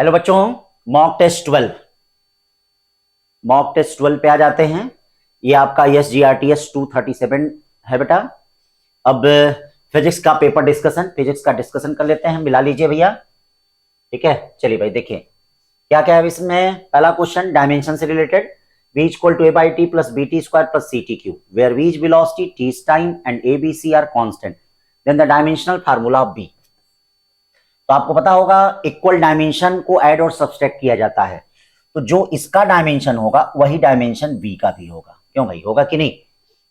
Hello बच्चों, mock test 12 पे आ जाते हैं। ये आपका SGRTS 237 है बेटा। अब फिजिक्स का फिजिक्स का डिस्कशन कर लेते हैं। मिला लीजिए भैया, ठीक है। चलिए भाई देखिए क्या क्या है इसमें। पहला क्वेश्चन डायमेंशन से related, v equal to a/t plus bt square plus ct cube where v is velocity, t is time and a b c are constant, then the dimensional formula of b। तो आपको पता होगा equal dimension को add और subtract किया जाता है, तो जो इसका डायमेंशन होगा वही डायमेंशन v का भी होगा। क्यों भाई, होगा कि नहीं?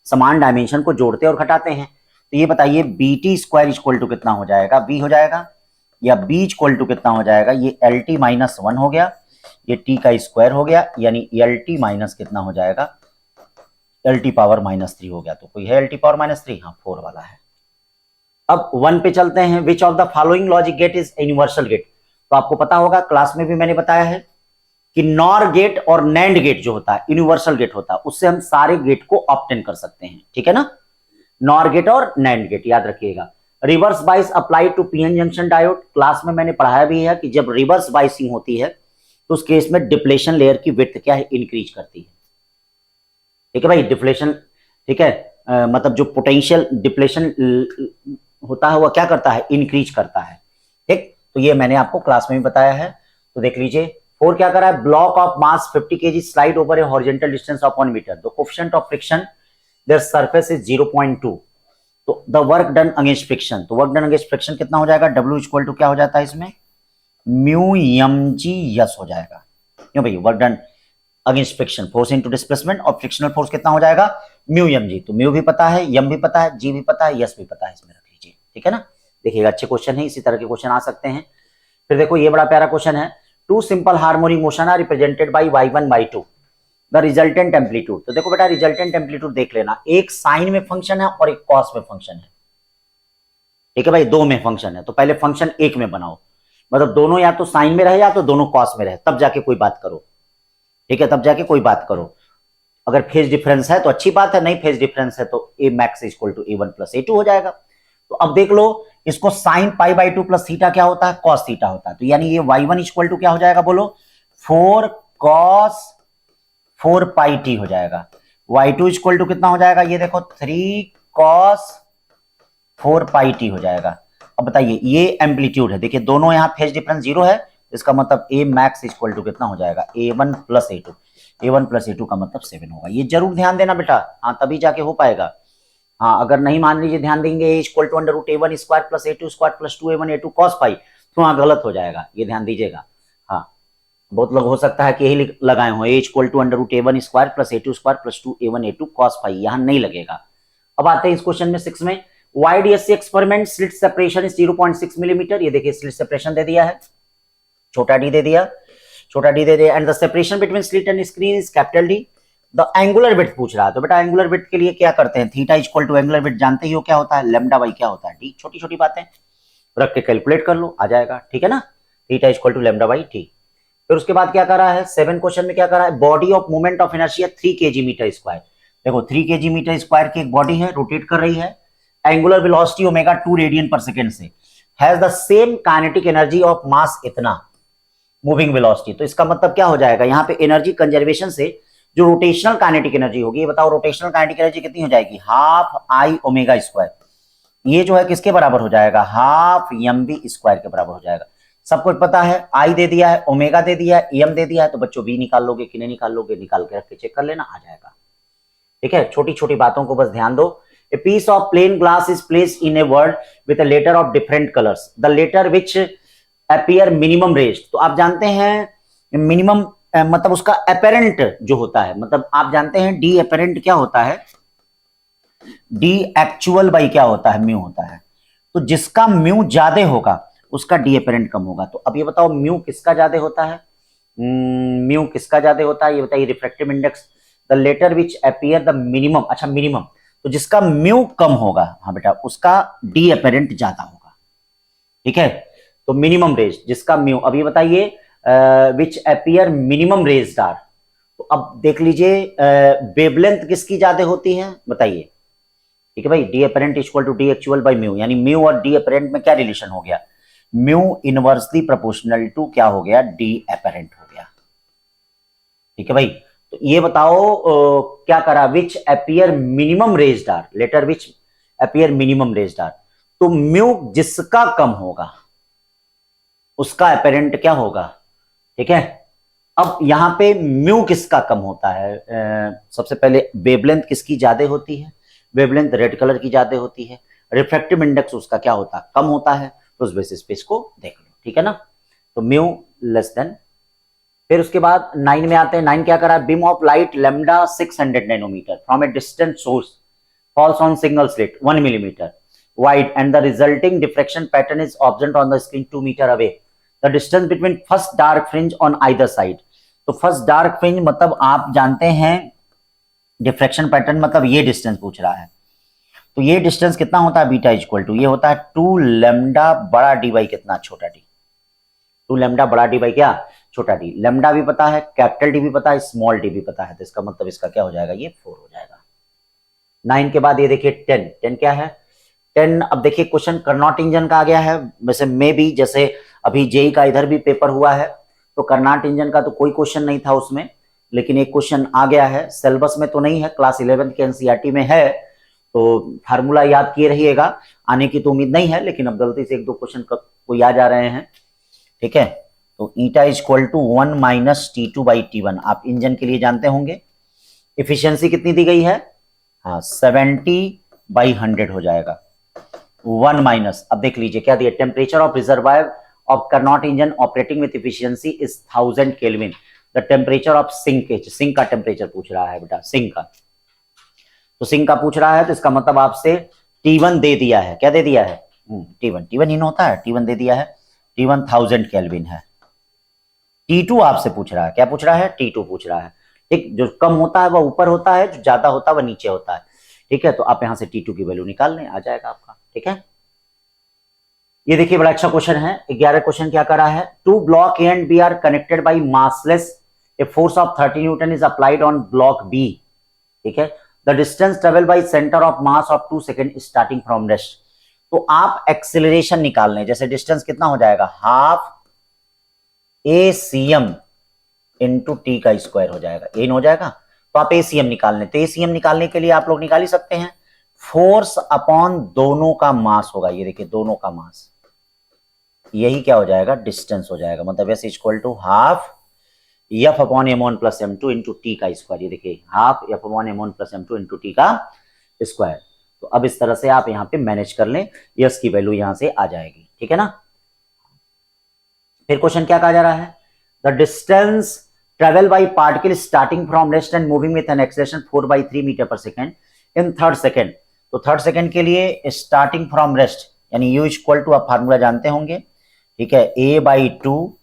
समान डायमेंशन को जोड़ते और घटाते हैं। तो ये बताइए bt स्क्वायर इक्वल टू कितना हो जाएगा, v हो जाएगा, या b इक्वल टू कितना हो जाएगा, ये LT माइनस 1 हो गया, ये t का स्क्वायर हो गया, यानी LT माइनस कितना हो जाएगा, LT पावर माइनस 3 हो गया। तो कोई है LT पावर माइनस 3? हाँ, 4 वाला है। अब 1 पे चलते हैं। Which of the following logic gate is universal gate? तो आपको पता होगा, क्लास में भी मैंने बताया है कि नॉर गेट और नैंड गेट जो होता है यूनिवर्सल गेट होता है, उससे हम सारे गेट को ऑब्टेन कर सकते हैं, ठीक है ना। नॉर गेट और नैंड गेट याद रखिएगा। Reverse bias apply to PN junction diode, class में मैंने पढ़ाया भी है कि जब रिवर्स बाइसिंग होती है तो उस केस में डिप्लेशन लेयर की विड्थ क्या है, इंक्रीज करती है, ठीक है भाई। डिप्लेशन, ठीक है, मतलब जो पोटेंशियल डिप्लेशन होता है वह क्या करता है, इंक्रीज करता है, ठीक। तो ये मैंने आपको क्लास में भी बताया है। तो देख लीजिए 4 क्या कर रहा है, block of mass 50 kg slide over a horizontal distance of 1 metre, the coefficient of friction there surface is 0.2, तो the work done against friction, तो वर्क डन अगेंस्ट फ्रिक्शन कितना हो जाएगा, W इक्वल टू क्या हो जाता है इसमें, म्यू mg यस हो जाएगा। क्यों भाई, work done against friction, force into displacement, और फ्रिक्शनल फोर्स कितना हो जाएगा, म्यू mg। तो म्यू भी पता है, m भी पता है, g भी पता है, यस भी पता है, इसमें रख लीजिए, ठीक है ना। देखिएगा अच्छे क्वेश्चन है, इसी तरह के क्वेश्चन आ सकते हैं। फिर देखो ये बड़ा प्यारा क्वेश्चन है, two simple harmonic motion are represented by y1 y2, the resultant amplitude. तो देखो बेटा रिजल्टेंट एम्पलीट्यूड देख लेना, एक साइन में फंक्शन है और एक कॉस में फंक्शन है, ठीक है भाई। दो में फंक्शन है तो पहले फंक्शन एक में बनाओ, मतलब दोनों या तो साइन में रहे या तो दोनों कॉस में रहे, तब जाके कोई बात करो, ठीक है, तब जाके कोई बात करो। अगर फेज डिफरेंस है तो अच्छी बात है, नहीं फेज डिफरेंस है तो A max equal to A1 plus A2 हो जाएगा। तो अब देख लो इसको sine pi by 2 plus theta क्या होता है, कॉस थीटा होता है। तो यानी ये y1 इक्वल टू क्या हो जाएगा, बोलो 4 कॉस 4 पाई टी हो जाएगा। y2 इक्वल टू कितना हो जाएगा, ये देखो 3 कॉस 4 पाई टी हो जाएगा। अब बताइए ये एम्पलीट्यूड है, देखिए दोनों यहाँ फेज डिफरेंस 0 है, इसका मतलब ए मैक्स इक्वल टू कितना हो जाएगा, A1 plus A2। A1 plus A2 का मतलब 7 होगा। ये जरूर ध्यान देना बेटा, हाँ तभी जाके हो पाएगा। हाँ अगर नहीं मान लीजिए ध्यान देंगे equal to under root A1 square plus A2 square plus 2A1 A2 cos pi, तो वहां गलत हो जाएगा, ये ध्यान दीजिएगा। हाँ बहुत लोग हो सकता है कि यही लगाए हो, equal to under root A1 square plus A2 square plus 2A1 A2 cos pi, यहाँ नहीं लगेगा। अब आते हैं इस क्वेश्चन में 6 में, YDSC experiment slit separation is 0.6 millimetre. ये देखिए स्लिट सेपरेशन दे दिया है, छोटा डी दे दिया, छोटा डी दे दिया, and the separation between slit and screen is capital D. The angular width पूछ रहा है, तो बेटा एंगुलर विड्थ के लिए क्या करते हैं, theta equal to angular width जानते ही हो क्या होता है, लैम्डा बाई क्या होता है, डी। छोटी छोटी बातें रख के कैलकुलेट कर लो, आ जाएगा, ठीक है ना। Theta equal to lambda by T. फिर उसके बाद क्या कर रहा है, 7 क्वेश्चन में क्या कर रहा है, body of moment of inertia 3 kg metre square. देखो 3 kg मीटर स्क्वायर की एक बॉडी है, रोटेट कर रही है, एंगुलर वेलोसिटी ओमेगा 2 रेडियन पर सेकेंड से, has the same kinetic energy of mass इतना, मूविंग वेलोसिटी। तो इसका मतलब क्या हो जाएगा, यहाँ पे एनर्जी कंजर्वेशन से जो रोटेशनल काइनेटिक एनर्जी होगी, ये बताओ रोटेशनल काइनेटिक एनर्जी कितनी हो जाएगी, हाफ आई ओमेगा स्क्वायर। ये जो है किसके बराबर हो जाएगा, हाफ mv स्क्वायर के बराबर हो जाएगा। सब कुछ पता है, आई दे दिया है, ओमेगा दे दिया है, एम दे दिया है, तो बच्चों v निकाल लोगे कि नहीं निकाल लोगे, निकाल के रख के चेक कर लेना, आ जाएगा, ठीक है। छोटी छोटी बातों को बस ध्यान दो। A piece of plain glass is placed in a world with a letter of different colors. The letter which appear minimum raised. तो आप जानते हैं मिनिमम मतलब उसका apparent जो होता है, मतलब आप जानते हैं d apparent क्या होता है, d actual by क्या होता है, म्यू होता है। तो जिसका म्यू ज्यादा होगा उसका d apparent कम होगा। तो अब ये बताओ म्यू किसका ज्यादा होता है, म्यू किसका ज्यादा होता है, ये बताइए refractive index, the letter which appear the minimum, अच्छा मिनिमम, तो जिसका म्यू कम होगा, हाँ बेटा उसका डी अपेरेंट ज्यादा होगा, ठीक है। तो मिनिमम रेज जिसका म्यू, अब ये बताइए विच अपीयर मिनिमम रेज्ड आर। तो अब देख लीजिए वेवलेंथ किसकी ज्यादा होती है, बताइए, ठीक है भाई। D apparent equal to D actual by mu, यानी म्यू और डी अपेरेंट में क्या रिलेशन हो गया, म्यू इनवर्सली प्रोपोर्शनल टू क्या हो गया, डी एपेरेंट हो गया। ठीक है भाई, तो ये बताओ क्या करा, which appear minimum raised R, later which appear minimum raised R, तो म्यू जिसका कम होगा उसका अपेरेंट क्या होगा। ठीक है, अब यहां पे म्यू किसका कम होता है, सबसे पहले वेवलेंथ किसकी ज्यादा होती है, वेवलेंथ रेड कलर की ज्यादा होती है, रिफ्रैक्टिव इंडेक्स उसका क्या होता है, कम होता है, तो उस बेसिस पे इसको देख लो। ठीक है ना, तो म्यू लेस देन। फिर उसके बाद 9 में आते हैं, 9 क्या करा, beam of light lambda 600 nanometre from a distant source falls on single slit 1 millimeter wide and the resulting diffraction pattern is observed on the screen 2 meter away. The distance between first dark fringe on either side. तो first dark fringe मतलब आप जानते हैं diffraction pattern मतलब ये distance पूछ रहा है, तो ये डिस्टेंस कितना होता है, बीटा इक्वल टू ये होता है 2 लैम्डा बड़ा डी बाई कितना, छोटा डी, 2 लैम्डा बड़ा डी बाई क्या, छोटा डी। लैम्डा भी पता है, कैपिटल डी भी पता है, स्मॉल डी भी पता है, तो इसका मतलब इसका क्या हो जाएगा, ये 4 हो जाएगा। 9 के बाद ये देखिए 10, 10 क्या है, 10। अब देखिए क्वेश्चन कर्नाट इंजन का आ गया है, वैसे मे भी जैसे अभी जेई का इधर भी पेपर हुआ है, तो कर्नाट इंजन का तो कोई क्वेश्चन नहीं था उसमें, लेकिन एक क्वेश्चन आ गया है, सिलेबस में तो नहीं है, क्लास 11 के एनसीईआरटी में है, तो फार्मूला याद किए रहिएगा, आने की तो उम्मीद नहीं है, लेकिन अब गलती से 1-2 क्वेश्चन को याद आ रहे हैं। ठीक है, तो eta is equal to 1 minus T2 by T1 आप इंजन के लिए जानते होंगे। इफिशियंसी कितनी दी गई है, हाँ 70/100 हो जाएगा, 1 माइनस, अब देख लीजिए क्या दिया, temperature of reservoir of Carnot engine operating with efficiency is 1000 kelvin, the temperature of sink, sink का टेम्परेचर पूछ रहा है बेटा, सिंक का, तो सिंक का पूछ रहा है, तो इसका मतलब आपसे T1 दे दिया है, क्या दे दिया है, T1 इन होता है, T1 दे दिया है, T1 1000 केल्विन है। T2 आपसे पूछ रहा है, क्या पूछ रहा है, T2 पूछ रहा है। ठीक, जो कम होता है वह ऊपर होता है, जो ज्यादा होता है वह नीचे होता है। ठीक है, तो आप यहां से T2 की वैल्यू निकाल लें, आ जाएगा आपका। ठीक है, ये देखिए बड़ा अच्छा क्वेश्चन है। 11 क्वेश्चन क्या करा है, 2 block A and B are connected by massless, a force of 30 newton is applied on block B. ठीक है, the distance travel by centre of mass of 2 second starting from rest. तो आप acceleration निकाल लें, जैसे डिस्टेंस कितना हो जाएगा, हाफ ACM इंटू टी का स्क्वायर हो जाएगा, ये हो जाएगा, तो आप ACM निकाल लें, तो ACM निकालने के लिए आप लोग निकाल ही सकते हैं, फोर्स अपॉन दोनों का मास होगा, ये देखिए दोनों का मास, यही क्या हो जाएगा, डिस्टेंस हो जाएगा, मतलब S equal to half F upon M1 plus M2 into T का स्क्वायर, ये देखिए half F upon M1 plus M2 into T का स्क्वायर। तो अब इस तरह से आप यहाँ पे मैनेज कर लें, यस की वैल्यू यहां से आ जाएगी। ठीक है ना, फिर क्वेश्चन क्या कहा जा रहा है, the distance travel by particle starting from rest and moving with an acceleration 4/3 metre पर सेकेंड इन थर्ड सेकेंड। तो थर्ड सेकेंड के लिए स्टार्टिंग फ्रॉम रेस्ट यानी U इक्वल टू आप फार्मूला जानते होंगे। ठीक है, A/2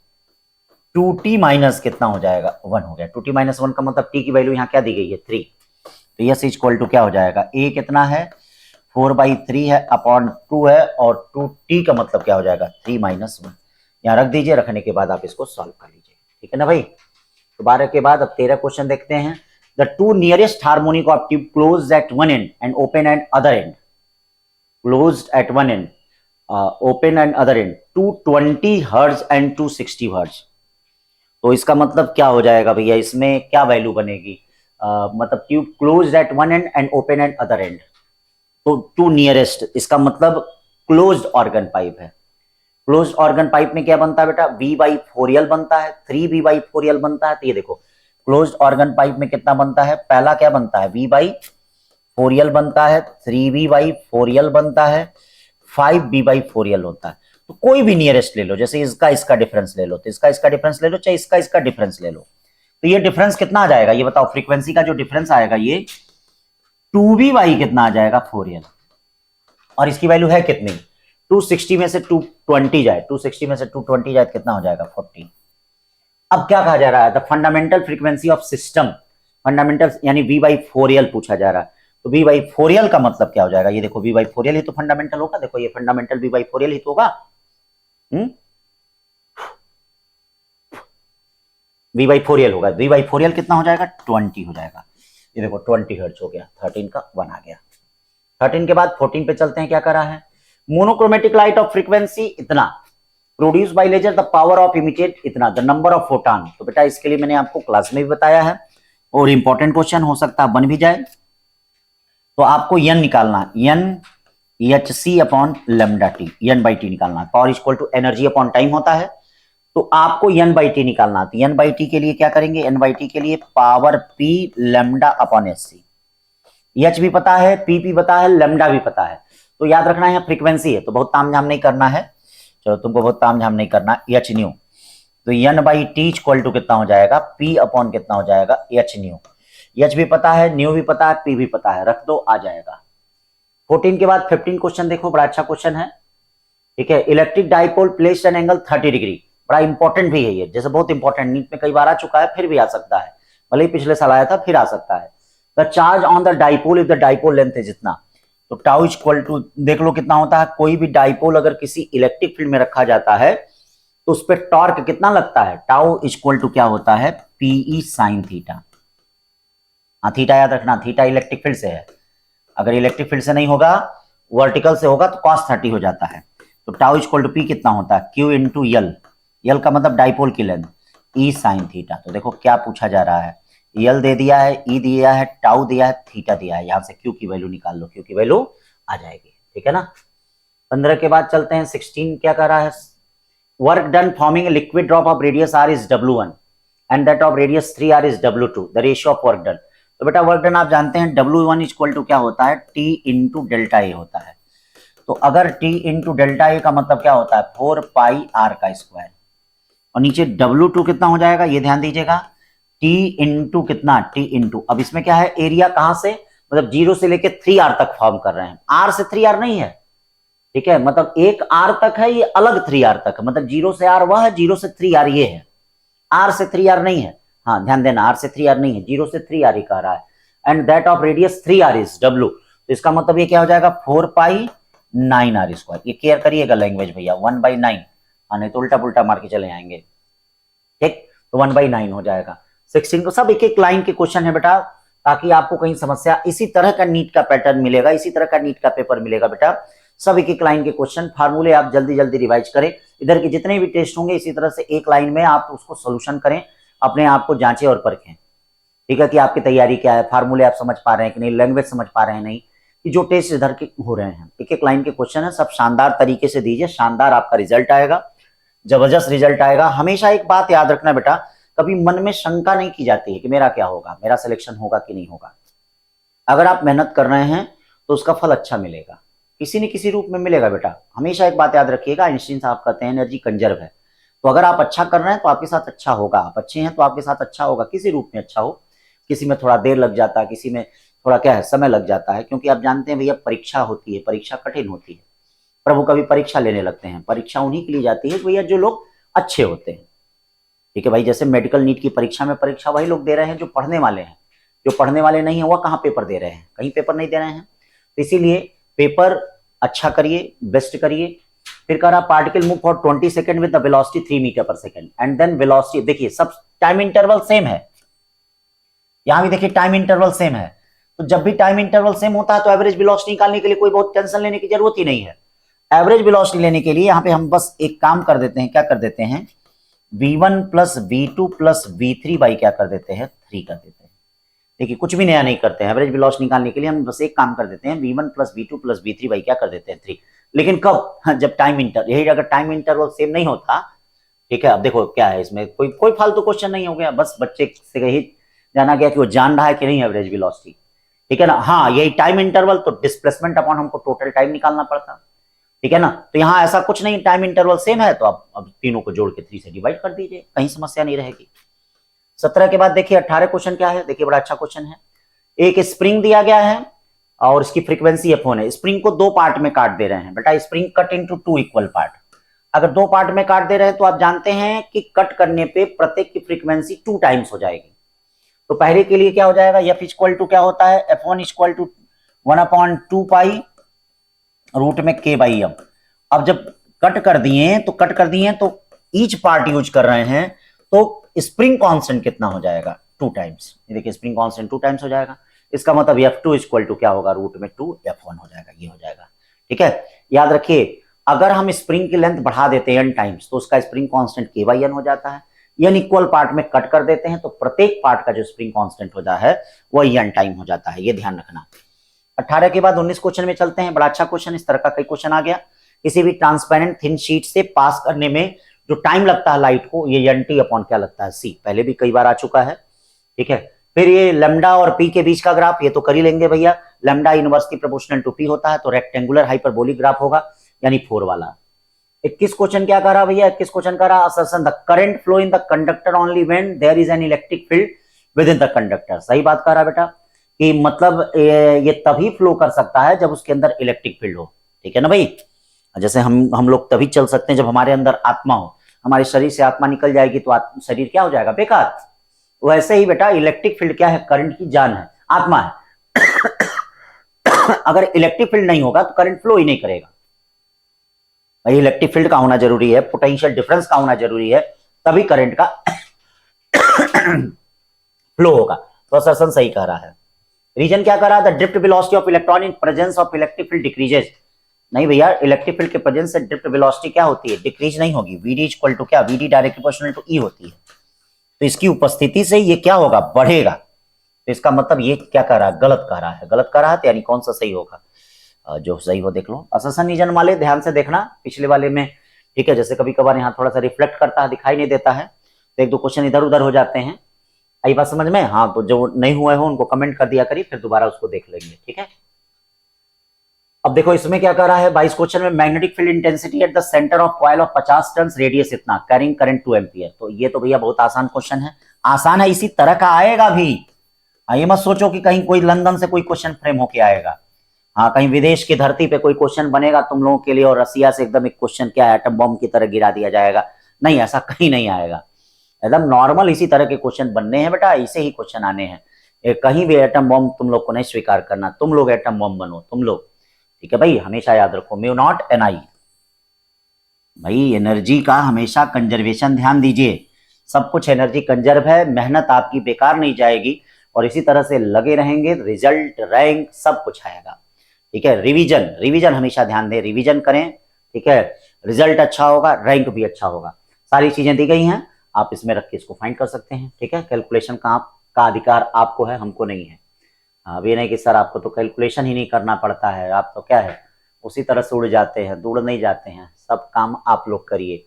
2t माइनस कितना हो जाएगा, 1 हो गया, 2t माइनस 1 का मतलब t की वैल्यू यहाँ क्या दी गई है, 3, तो यस इक्वल टू क्या हो जाएगा, A कितना है 4/3 है अपॉन 2 है, और 2t का मतलब क्या हो जाएगा 3 माइनस 1, यहाँ रख दीजिए, रखने के बाद आप इसको सॉल्व कर लीजिए। ठीक है ना भाई, तो 12 के बाद अब 13 क्वेश्चन देखते हैं। The two nearest harmonic of tube closed eight one and and open at other and, closed eight one and open and other and 220 hertz and 260 hertz. तो इसका मतलब क्या हो जाएगा भैया, इसमें क्या वैल्यू बनेगी, मतलब tube closed eight one and and open at other and, तो टू नियरेस्ट, इसका मतलब क्लोज्ड ऑर्गन पाइप है। क्लोज्ड ऑर्गन पाइप में क्या बनता है बेटा, V/4L बनता है, 3V/4L बनता है। तो ये देखो क्लोज्ड ऑर्गन पाइप में कितना बनता है, पहला क्या बनता है V/4L बनता है, 3V/4L बनता है, 5V/4L होता है। तो कोई भी नियरेस्ट ले लो, जैसे इसका डिफरेंस ले लो, तो इसका डिफरेंस ले लो, चाहे इसका डिफरेंस ले लो, तो ये डिफरेंस कितना आ जाएगा, ये बताओ, फ्रीक्वेंसी का जो डिफरेंस आएगा ये 2V/ कितना आ जाएगा 4L, और इसकी वैल्यू है कितनी, 260 में से 220 जाए, 260 में से 220 जाए कितना हो जाएगा 40। अब क्या कहा जा रहा है, the fundamental frequency of system, fundamental यानी V/4L पूछा जा रहा है, तो V/4L का मतलब क्या हो जाएगा, ये देखो V/4L ही तो फंडामेंटल होगा, देखो ये फंडामेंटल V/4L ही तो होगा, V/4L होगा, V/4L कितना हो जाएगा 20 हो जाएगा, ये देखो 20 हर्ट्ज हो गया, 13 का 1 आ गया। 13 के बाद 14 पे चलते हैं, क्या करा है, मोनोक्रोमेटिक लाइट ऑफ फ्रीक्वेंसी इतना, produce by laser the power of emitted इतना, द नंबर ऑफ फोटॉन। तो बेटा इसके लिए मैंने आपको क्लास में भी बताया है और इंपॉर्टेंट क्वेश्चन हो सकता है बन भी जाए। तो आपको एन निकालना, N H C upon lambda T, N by T निकालना है। Power equal to energy upon time होता है, तो आपको एन बाई टी निकालना है। एन बाई टी के लिए क्या करेंगे, एन बाई टी के लिए power P lambda upon H C. H भी पता है, पी भी पता है, लेमडा भी पता है, तो याद रखना है फ्रीक्वेंसी है, तो बहुत तामझाम नहीं करना है। चलो तुमको बहुत तामझाम नहीं करना। एच न्यू, तो N by T equal to कितना हो जाएगा, पी अपॉन कितना हो जाएगा, एच न्यू। एच भी पता है, न्यू भी पता है, पी भी पता है, रख दो आ जाएगा। 14 के बाद 15 क्वेश्चन देखो, बड़ा अच्छा क्वेश्चन है। ठीक है, electric dipole placed an angle 30 degree, बड़ा इंपॉर्टेंट भी है ये, जैसे बहुत इंपॉर्टेंट, नीट में कई बार आ चुका है, फिर भी आ सकता है, भले ही पिछले साल आया था, फिर आ सकता है। The charge on the dipole if the dipole length है जितना, तो टाउ इक्वल टू देख लो कितना होता है। कोई भी डाइपोल अगर किसी इलेक्ट्रिक फील्ड में रखा जाता है तो उस पर टॉर्क कितना लगता है, टाउ इक्वल टू क्या होता है, पीई साइन थीटा। हाँ थीटा याद रखना, थीटा इलेक्ट्रिक फील्ड से है, अगर इलेक्ट्रिक फील्ड से नहीं होगा, वर्टिकल से होगा तो cos 30 हो जाता है। तो टाउ इक्वल टू पी कितना होता है, क्यू इंटू यल, यल का मतलब डाइपोल की लेंथ, ई साइन थीटा। तो देखो क्या पूछा जा रहा है, यल दे दिया है, ई दिया है, टाउ दिया है, थीटा दिया है, यहां से क्यू की वैल्यू निकाल लो, क्यू की वैल्यू आ जाएगी। ठीक है ना। 15 के बाद चलते हैं 16 क्या कर रहा है, work done forming liquid drop of radius R is W1 and that of radius 3r is W2, the ratio of work done. तो बेटा वर्क डन आप जानते हैं W1 इक्वल टू क्या होता है, T इंटू डेल्टा ए होता है। तो अगर T इंटू डेल्टा ए का मतलब क्या होता है, 4 पाई r का स्क्वायर, और नीचे W2 कितना हो जाएगा, ये ध्यान दीजिएगा, T इंटू कितना, T इंटू, अब इसमें क्या है, एरिया कहां से, मतलब 0 से लेके 3r तक फॉर्म कर रहे हैं, r से 3r नहीं है। ठीक है, मतलब एक r तक है, ये अलग 3r तक है, मतलब 0 से r वह है, 0 से 3r ये है, r से 3r नहीं है। हाँ ध्यान देना, r से 3r नहीं है, 0 से 3r ही कह रहा है। And that of radius 3r is W, तो इसका मतलब ये क्या हो जाएगा, 4 पाई 9r स्क्वायर। ये केयर करिएगा लैंग्वेज भैया, 1/9, हाँ नहीं तो उल्टा पुल्टा मार के चले आएंगे। ठीक, तो 1/9 हो जाएगा। 16 को सब एक एक लाइन के क्वेश्चन है बेटा, ताकि आपको कहीं समस्या, इसी तरह का नीट का पैटर्न मिलेगा, इसी तरह का नीट का पेपर मिलेगा बेटा, सब एक एक लाइन के क्वेश्चन, फार्मूले आप जल्दी जल्दी रिवाइज करें। इधर के जितने भी टेस्ट होंगे इसी तरह से एक लाइन में आप उसको सोल्यूशन करें, अपने आप को जांचें और परखें। ठीक है, कि आपकी तैयारी क्या है, फार्मूले आप समझ पा रहे हैं कि नहीं, लैंग्वेज समझ पा रहे हैं नहीं, कि जो टेस्ट इधर के हो रहे हैं, एक एक लाइन के क्वेश्चन है, सब शानदार तरीके से दीजिए, शानदार आपका रिजल्ट आएगा, जबरदस्त रिजल्ट आएगा। हमेशा एक बात याद रखना बेटा, कभी मन में शंका नहीं की जाती है कि मेरा क्या होगा, मेरा सिलेक्शन होगा कि नहीं होगा। अगर आप मेहनत कर रहे हैं तो उसका फल अच्छा मिलेगा, किसी न किसी रूप में मिलेगा बेटा। हमेशा एक बात याद रखिएगा, आइंस्टीन साहब कहते हैं एनर्जी कंजर्व है, तो अगर आप अच्छा कर रहे हैं तो आपके साथ अच्छा होगा, आप अच्छे हैं तो आपके साथ अच्छा होगा, किसी रूप में अच्छा हो, किसी में थोड़ा देर लग जाता है, किसी में थोड़ा क्या है समय लग जाता है, क्योंकि आप जानते हैं भैया परीक्षा होती है, परीक्षा कठिन होती है, प्रभु कभी परीक्षा लेने लगते हैं, परीक्षा उन्हीं के लिए जाती है भैया जो लोग अच्छे होते हैं। ठीक है भाई, जैसे मेडिकल नीट की परीक्षा में परीक्षा वही लोग दे रहे हैं जो पढ़ने वाले हैं, जो पढ़ने वाले नहीं है वह कहाँ पेपर दे रहे हैं, कहीं पेपर नहीं दे रहे हैं। तो इसीलिए पेपर अच्छा करिए, बेस्ट करिए। फिर कह रहा particle move for 20 second with the velocity 3 metre पर सेकंड एंड देन वेलोसिटी, देखिए सब टाइम इंटरवल सेम है, यहां भी देखिए टाइम इंटरवल सेम है। तो जब भी टाइम इंटरवल सेम होता है तो एवरेज वेलोसिटी निकालने के लिए कोई बहुत टेंशन लेने की जरूरत ही नहीं है। एवरेज वेलोसिटी लेने के लिए यहां पे हम बस एक काम कर देते हैं, क्या कर देते हैं, v1 plus v2 plus v3 by क्या कर देते हैं, 3 कर देते हैं। देखिए कुछ भी नया नहीं करते हैं, एवरेज वेलोसिटी निकालने के लिए हम बस एक काम कर देते हैं, v1 plus v2 plus v3 by क्या कर देते हैं, 3। लेकिन कब, जब टाइम इंटर, यही अगर टाइम इंटरवल सेम नहीं होता। ठीक है, अब देखो क्या है इसमें, कोई कोई फालतू क्वेश्चन नहीं हो गया, बस बच्चे से यही जाना गया कि वो जान रहा है कि नहीं एवरेज वेलोसिटी। ठीक है ना, हाँ यही टाइम इंटरवल, तो डिस्प्लेसमेंट अपॉन हमको टोटल टाइम निकालना पड़ता। ठीक है ना, तो यहाँ ऐसा कुछ नहीं, टाइम इंटरवल सेम है तो आप अब तीनों को जोड़ के 3 से डिवाइड कर दीजिए, कहीं समस्या नहीं रहेगी। 17 के बाद देखिए 18 क्वेश्चन क्या है, देखिए बड़ा अच्छा क्वेश्चन है। एक स्प्रिंग दिया गया है और इसकी फ्रीक्वेंसी F1 है, स्प्रिंग को 2 पार्ट में काट दे रहे हैं बेटा, spring cut into 2 equal part. अगर 2 पार्ट में काट दे रहे हैं तो आप जानते हैं कि कट करने पे प्रत्येक की फ्रीक्वेंसी 2 टाइम्स हो जाएगी। तो पहले के लिए क्या हो जाएगा, F इक्वल टू क्या होता है, F1 equal to 1/2 pi root में K बाई M। अब जब कट कर दिए तो ईच पार्ट यूज कर रहे हैं, तो स्प्रिंग कांस्टेंट कितना हो जाएगा, 2 टाइम्स। ये देखिए स्प्रिंग कांस्टेंट 2 टाइम्स हो जाएगा, इसका मतलब F2 इक्वल टू क्या होगा, रूट में 2 F1 हो जाएगा, ये हो जाएगा। ठीक है, याद रखिए अगर हम स्प्रिंग की लेंथ बढ़ा देते हैं n टाइम्स तो उसका spring constant k by n हो जाता है। n इक्वल पार्ट में कट कर देते हैं तो प्रत्येक पार्ट का जो स्प्रिंग कांस्टेंट होता है वो n टाइम हो जाता है, ये ध्यान रखना। 18 के बाद 19 क्वेश्चन में चलते हैं। बड़ा अच्छा क्वेश्चन, इस तरह का कई क्वेश्चन आ गया। किसी भी ट्रांसपेरेंट थिन शीट से पास करने में जो टाइम लगता है लाइट को, ये nt अपॉन क्या लगता है, c। पहले भी कई बार आ चुका है, ठीक है। फिर ये लैम्डा और p के बीच का ग्राफ, ये तो कर ही लेंगे भैया। Lambda inversely proportional to p होता है, तो रेक्टेंगुलर हाइपरबोलिक ग्राफ होगा, यानी 4 वाला। 21 क्वेश्चन क्या कर रहा भैया, 21 क्वेश्चन कर रहा assertion the current flow in the conductor only when there is an electric field within the conductor. सही बात कर रहा बेटा, कि मतलब ये तभी फ्लो कर सकता है जब उसके अंदर इलेक्ट्रिक फील्ड हो, ठीक है ना भाई। जैसे हम लोग तभी चल सकते हैं जब हमारे अंदर आत्मा हो। हमारे शरीर से आत्मा निकल जाएगी तो शरीर क्या हो जाएगा, बेकार। वैसे ही बेटा इलेक्ट्रिक फील्ड क्या है, करंट की जान है, आत्मा है। अगर इलेक्ट्रिक फील्ड नहीं होगा तो करंट फ्लो ही नहीं करेगा भाई। इलेक्ट्रिक फील्ड का होना जरूरी है, पोटेंशियल डिफरेंस का होना जरूरी है, तभी करंट का फ्लो होगा। तो असर्शन सही कह रहा है। रीजन क्या कर रहा है, the drift velocity of electron in presence of electric field decreases. नहीं भैया, इलेक्ट्रिक फील्ड के प्रेजेंस से ड्रिफ्ट वेलोसिटी क्या होती है, डिक्रीज नहीं होगी। वीडी इक्वल टू क्या, वीडी डायरेक्टली प्रोपोर्शनल टू ई होती है। तो इसकी उपस्थिति से ये क्या होगा, बढ़ेगा। तो इसका मतलब ये क्या कह रहा है, गलत कह रहा है। गलत कह रहा है तो यानी कौन सा सही होगा, जो सही हो देख लो। असर्शन रीजन वाले ध्यान से देखना, पिछले वाले में, ठीक है। जैसे कभी कभार यहाँ थोड़ा सा रिफ्लेक्ट करता है, दिखाई नहीं देता है, तो एक दो क्वेश्चन इधर उधर हो जाते हैं। आई बात समझ में, हाँ। तो जो नहीं हुए हो उनको कमेंट कर दिया करिए, फिर दोबारा उसको देख लेंगे, ठीक है। अब देखो इसमें क्या कर रहा है 22 क्वेश्चन में, magnetic field intensity at the centre of coil of 50 turn radius इतना, कैरिंग करंट 2 एम्पियर। तो ये तो भैया बहुत आसान क्वेश्चन है, आसान है, इसी तरह का आएगा भी। ये मत सोचो कि कहीं कोई लंदन से कोई क्वेश्चन फ्रेम होके आएगा, हाँ कहीं विदेश की धरती पे कोई क्वेश्चन बनेगा तुम लोगों के लिए और रसिया से एकदम एक क्वेश्चन क्या एटम बम की तरह गिरा दिया जाएगा। नहीं, ऐसा कहीं नहीं आएगा। एकदम नॉर्मल इसी तरह के क्वेश्चन बनने हैं बेटा, ऐसे ही क्वेश्चन आने हैं। कहीं भी एटम बम तुम लोग को नहीं स्वीकार करना, तुम लोग एटम बम बनो तुम लोग, ठीक है भाई। हमेशा याद रखो, म्यू नॉट एन आई भाई, एनर्जी का हमेशा कंजर्वेशन ध्यान दीजिए। सब कुछ एनर्जी कंजर्व है, मेहनत आपकी बेकार नहीं जाएगी, और इसी तरह से लगे रहेंगे, रिजल्ट रैंक सब कुछ आएगा, ठीक है। रिवीजन हमेशा ध्यान दें, रिवीजन करें, ठीक है। रिजल्ट अच्छा होगा, रैंक भी अच्छा होगा। सारी चीजें दी गई हैं, आप इसमें रख के इसको फाइंड कर सकते हैं, ठीक है। कैलकुलेशन का अधिकार आपको है, हमको नहीं है। अब ये नहीं कि सर आपको तो कैलकुलेशन ही नहीं करना पड़ता है, आप तो क्या है उसी तरह से उड़ जाते हैं, दूर नहीं जाते हैं। सब काम आप लोग करिए,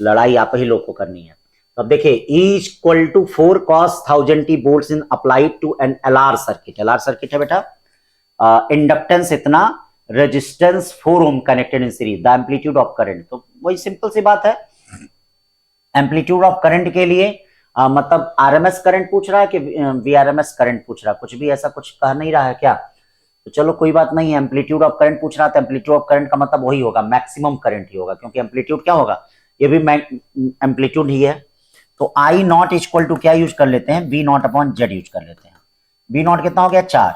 लड़ाई आप ही लोग को करनी है। तो अब देखिए, E equal to 4 cos 1000 t volts in applied to an LR circuit. LR circuit है बेटा, इंडक्टेंस इतना, resistance 4 ohm connected in series, the amplitude of current. तो वही सिंपल सी बात है, एम्पलीट्यूड ऑफ करंट के लिए मतलब आरएमएस करंट पूछ रहा है कि वीआरएमएस करंट पूछ रहा है, कुछ भी ऐसा कुछ कह नहीं रहा है क्या। तो चलो कोई बात नहीं है, एम्पलीट्यूड ऑफ करंट पूछ रहा है तो एम्पलीट्यूड ऑफ करंट का मतलब वही होगा, मैक्सिमम करंट ही होगा, क्योंकि एम्पलीट्यूड क्या होगा, ये भी एम्पलीट्यूड ही है। तो आई नॉट इक्वल टू क्या यूज कर लेते हैं, B naught upon Z use कर लेते हैं। बी नॉट कितना हो गया 4,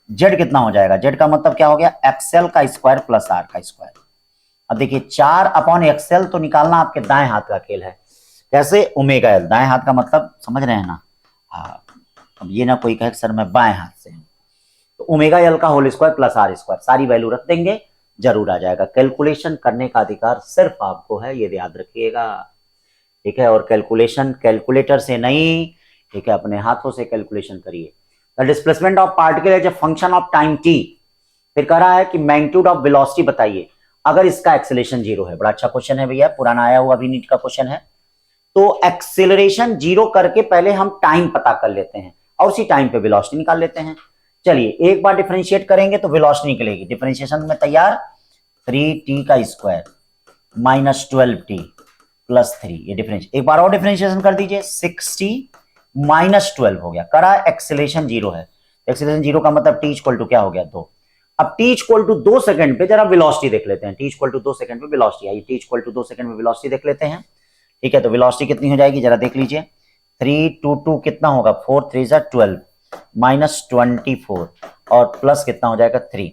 जेड कितना हो जाएगा, जेड का मतलब क्या हो गया, एक्सएल का स्क्वायर प्लस आर का स्क्वायर। अब देखिए 4 अपॉन एक्सएल तो निकालना आपके दाएं हाथ का खेल है, कैसे, ओमेगा एल, दाएं हाथ का मतलब समझ रहे हैं ना। हाँ, अब ये ना कोई कहे सर मैं बाएं हाथ से, तो ओमेगा एल का whole square plus R square, सारी वैल्यू रख देंगे, जरूर आ जाएगा। कैलकुलेशन करने का अधिकार सिर्फ आपको है, ये याद रखिएगा, ठीक है। और कैलकुलेशन कैलकुलेटर से नहीं, ठीक है, अपने हाथों से कैलकुलेशन करिए। The displacement of particle as a function of time T. फिर कह रहा है कि मैग्नीट्यूड ऑफ वेलोसिटी बताइए अगर इसका एक्सेलरेशन 0 है। बड़ा अच्छा क्वेश्चन है भैया, पुराना आया हुआ भी नीट का क्वेश्चन है। तो एक्सेलरेशन 0 करके पहले हम टाइम पता कर लेते हैं और उसी टाइम पे वेलोसिटी निकाल लेते हैं। चलिए एक बार डिफरेंशिएट करेंगे तो वेलोसिटी निकलेगी, डिफरेंशिएशन में तैयार, 3t का स्क्वायर माइनस 12t प्लस 3, ये डिफरेंस। एक बार और डिफरेंशिएशन कर दीजिए, 6t माइनस 12 हो गया, करा एक्सेलरेशन 0 है, एक्सेलरेशन 0 का मतलब t इक्वल टू क्या हो गया 2। अब t इक्वल टू 2 सेकंड पे जरा वेलोसिटी देख लेते हैं, t इक्वल टू 2 सेकंड पे वेलोसिटी आई, t इक्वल टू 2 सेकंड में वेलोसिटी देख लेते हैं, ठीक है। तो वेलोसिटी कितनी हो जाएगी जरा देख लीजिए, 3 2 2 कितना होगा, 4 3 12 माइनस 24 और प्लस कितना हो जाएगा 3,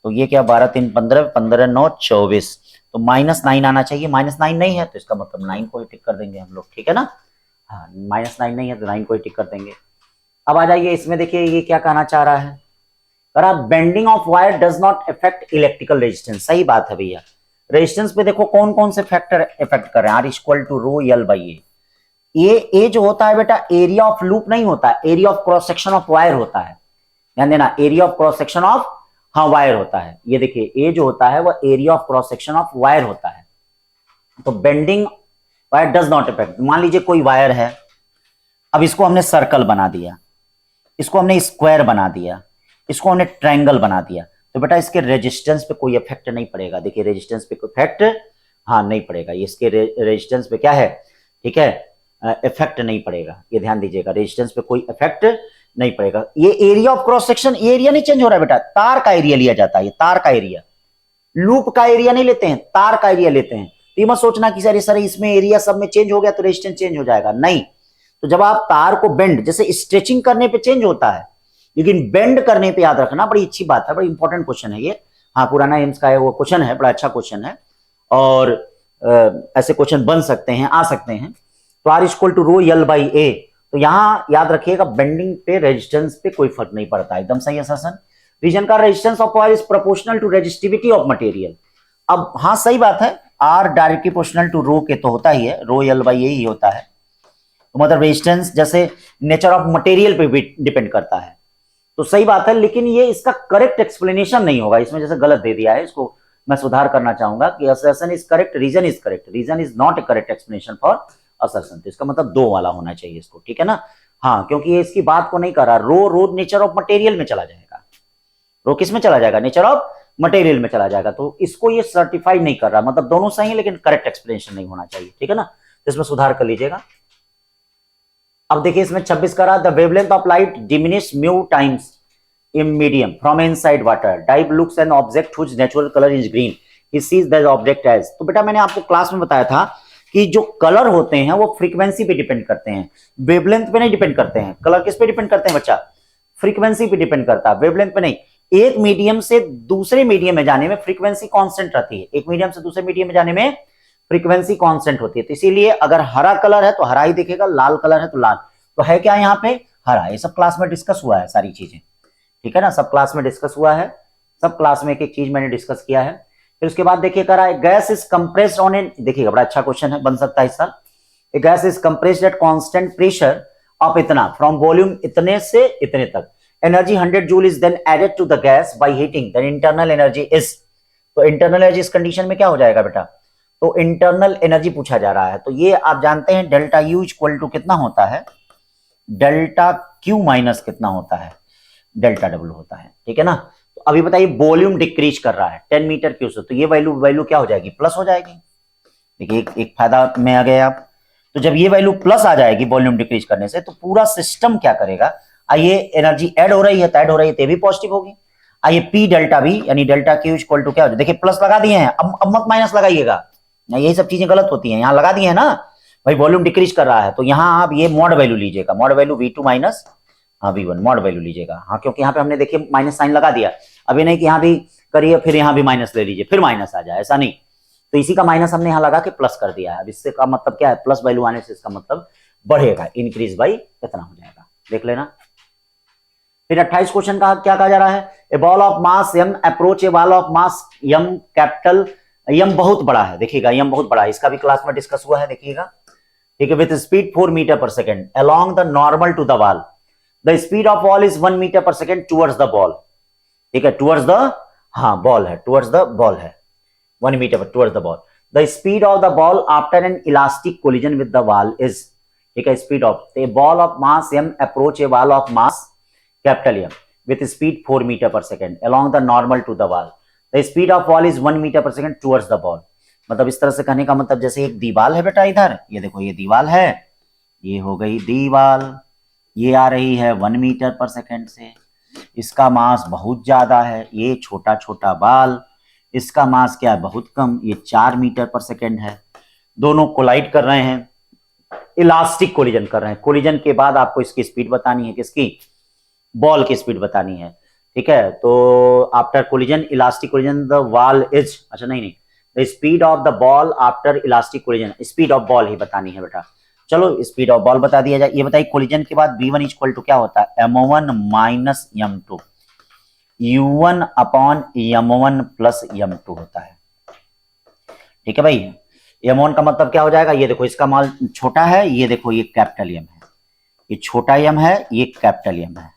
तो ये क्या 12 3 15 15 9 24, तो -9 आना चाहिए, -9 नहीं है तो इसका मतलब 9 को ही टिक कर देंगे हम लोग, ठीक है ना। हाँ, -9 नहीं है तो 9 को ही टिक कर देंगे। अब आ जाइए इसमें, देखिए ये क्या कहना चाह रहा है, bending of wire does not affect electrical resistance. सही बात है भैया, रेजिस्टेंस पे देखो कौन कौन से फैक्टर इफेक्ट कर रहे हैं, R equal to rho L by A. A जो होता है बेटा एरिया ऑफ लूप नहीं होता है, area of cross section of wire होता है। ध्यान देना, area of cross section of, हाँ वायर होता है। ये देखिए ए जो होता है वह area of cross section of wire होता है। तो bending wire does not effect. मान लीजिए कोई वायर है, अब इसको हमने सर्कल बना दिया, इसको हमने स्क्वायर बना दिया, इसको हमने ट्रायंगल बना दिया, तो बेटा इसके रेजिस्टेंस पे कोई इफेक्ट नहीं पड़ेगा। देखिए रेजिस्टेंस पे कोई इफेक्ट हाँ नहीं पड़ेगा, इसके रेजिस्टेंस पे क्या है, ठीक है, इफेक्ट नहीं पड़ेगा। ये ध्यान दीजिएगा, रेजिस्टेंस पे कोई इफेक्ट नहीं पड़ेगा। ये area of cross section, area नहीं चेंज हो रहा है बेटा, तार का एरिया लिया जाता है, ये तार का एरिया, लूप का एरिया नहीं लेते हैं, तार का एरिया लेते हैं। तो ये मत सोचना कि सर इसमें एरिया सब में चेंज हो गया तो रेजिस्टेंस चेंज हो जाएगा, नहीं। तो जब आप तार को बेंड, जैसे स्ट्रेचिंग करने पे चेंज होता है, लेकिन बेंड करने पे याद रखना, बड़ी अच्छी बात है, बड़ी इंपॉर्टेंट क्वेश्चन है ये। हाँ पुराना एम्स का है वो क्वेश्चन है, बड़ा अच्छा क्वेश्चन है, और ऐसे क्वेश्चन बन सकते हैं, आ सकते हैं। तो R equal to rho L by A, तो यहां याद रखिएगा बेंडिंग पे रेजिस्टेंस पे कोई फर्क नहीं पड़ता, एकदम सही असर्शन। रीजन का resistance of wire is proportional to resistivity of material. अब हाँ सही बात है, R directly proportional to rho के तो होता ही है, रो एल बाई ए ही होता है। तो मतलब रेजिस्टेंस जैसे नेचर ऑफ मटेरियल पे भी डिपेंड करता है, तो सही बात है। लेकिन ये इसका करेक्ट एक्सप्लेनेशन नहीं होगा, इसमें जैसे गलत दे दिया है, इसको मैं सुधार करना चाहूंगा कि assertion is correct, reason is correct, reason is not a correct explanation for assertion. तो इसका मतलब दो वाला होना चाहिए इसको, ठीक है ना। हाँ क्योंकि ये इसकी बात को नहीं कर रहा, रो नेचर ऑफ मटेरियल में चला जाएगा, रो किस में चला जाएगा, नेचर ऑफ मटेरियल में चला जाएगा। तो इसको ये सर्टिफाई नहीं कर रहा, मतलब दोनों सही है लेकिन करेक्ट एक्सप्लेनेशन नहीं होना चाहिए, ठीक है ना। तो इसमें सुधार कर लीजिएगा। अब देखिए इसमें 26 का रहा, the wavelength of light diminish mu times in medium from inside water. Dive looks an object whose natural color is green. He sees that object as, तो बेटा मैंने आपको क्लास में बताया था कि जो कलर होते हैं वो फ्रीक्वेंसी पे डिपेंड करते हैं, वेवलेंथ पे नहीं डिपेंड करते हैं। कलर किस पे डिपेंड करते हैं बच्चा, फ्रीक्वेंसी पे डिपेंड करता है, वेवलेंथ पे नहीं। एक मीडियम से दूसरे मीडियम में जाने में फ्रीक्वेंसी कांस्टेंट रहती है, एक मीडियम से दूसरे मीडियम में जाने में फ्रीक्वेंसी कांस्टेंट होती है। तो इसीलिए अगर हरा कलर है तो हरा ही दिखेगा, लाल कलर है तो लाल। तो है क्या यहाँ पे, हरा। ये सब क्लास में डिस्कस हुआ है सारी चीजें, ठीक है ना, सब क्लास में डिस्कस हुआ है, सब क्लास में एक एक चीज मैंने डिस्कस किया है। फिर उसके बाद देखिए करा है, गैस इज कंप्रेस्ड ऑन ए, देखिएगा बड़ा अच्छा क्वेश्चन है, बन सकता है इस साल। A gas is compressed at constant pressure of इतना, फ्रॉम वॉल्यूम इतने से इतने तक, energy 100 joule is then added to the gas by heating, then internal energy is, तो इंटरनल एनर्जी इस कंडीशन में क्या हो जाएगा बेटा, तो इंटरनल एनर्जी पूछा जा रहा है। तो ये आप जानते हैं डेल्टा यू इक्वल टू कितना होता है, डेल्टा क्यू माइनस कितना होता है, डेल्टा डब्ल्यू होता है, ठीक है ना। तो अभी बताइए वॉल्यूम डिक्रीज कर रहा है 10 मीटर क्यूब से, तो ये वैल्यू क्या हो जाएगी, प्लस हो जाएगी। देखिए एक फायदा में आ गए आप, तो जब ये वैल्यू प्लस आ जाएगी वॉल्यूम डिक्रीज करने से, तो पूरा सिस्टम क्या करेगा, आइए एनर्जी ऐड हो रही है तो ऐड हो रही है तो भी पॉजिटिव होगी। आइए पी डेल्टा भी यानी डेल्टा क्यू इक्वल टू क्या हो जाए, देखिए प्लस लगा दिए हैं, अब मत माइनस लगाइएगा, यही सब चीजें गलत होती हैं, यहाँ लगा दिए हैं ना भाई, वॉल्यूम डिक्रीज कर रहा है, तो यहाँ आप ये मॉड वैल्यू लीजिएगा, मॉड वैल्यू V2 माइनस हाँ V1 मॉड वैल्यू लीजिएगा। हाँ क्योंकि यहाँ पे हमने देखिए माइनस साइन लगा दिया, अभी नहीं कि यहाँ भी करिए फिर यहाँ भी माइनस ले लीजिए फिर माइनस आ जाए, ऐसा नहीं। तो इसी का माइनस हमने यहाँ लगा के प्लस कर दिया है। अब इससे का मतलब क्या है, प्लस वैल्यू आने से इसका मतलब बढ़ेगा, इंक्रीज बाई इतना हो जाएगा, देख लेना। फिर 28 क्वेश्चन का क्या कहा जा रहा है, a ball of mass m approach a ball of mass m capital, m बहुत बड़ा है, देखिएगा m बहुत बड़ा है, इसका भी क्लास में डिस्कस हुआ है, देखिएगा ठीक है, विथ स्पीड 4 मीटर पर second along the normal to the wall, the speed of ball is 1 metre पर सेकेंड टूवर्ड्स द बॉल, ठीक है, टूवर्ड्स द, हाँ बॉल है, टूवर्ड्स द बॉल है 1 मीटर पर towards the ball, the speed of the ball after an elastic collision with the wall is, ठीक है, speed of a ball of mass m approach a ball of mass capital M with speed 4 metre पर second along the normal to the wall, the speed of wall is 1 metre पर second towards the ball। मतलब इस तरह से कहने का मतलब जैसे एक दीवार है बेटा, इधर ये देखो ये दीवार है, ये हो गई दीवार, ये आ रही है 1 मीटर पर सेकेंड से, इसका मास बहुत ज्यादा है, ये छोटा छोटा बाल, इसका मास क्या है बहुत कम, ये 4 मीटर पर सेकेंड है, दोनों कोलाइड कर रहे हैं, इलास्टिक कोलिजन कर रहे हैं। कोलिजन के बाद आपको इसकी स्पीड बतानी है, किसकी, बॉल की स्पीड बतानी है, ठीक है। तो after collision elastic collision the wall is, अच्छा नहीं, the speed of the ball after elastic collision, speed of ball ही बतानी है बेटा। चलो स्पीड ऑफ बॉल बता दिया जाए। ये बताइए कोलिजन के बाद V1 इक्वल टू क्या होता है, M1 minus M2, U1 upon M1 plus M2 होता है, ठीक है भाई। M1 का मतलब क्या हो जाएगा, ये देखो इसका मान छोटा है, ये देखो ये कैपिटल M है, ये छोटा M है, ये कैपिटल M है,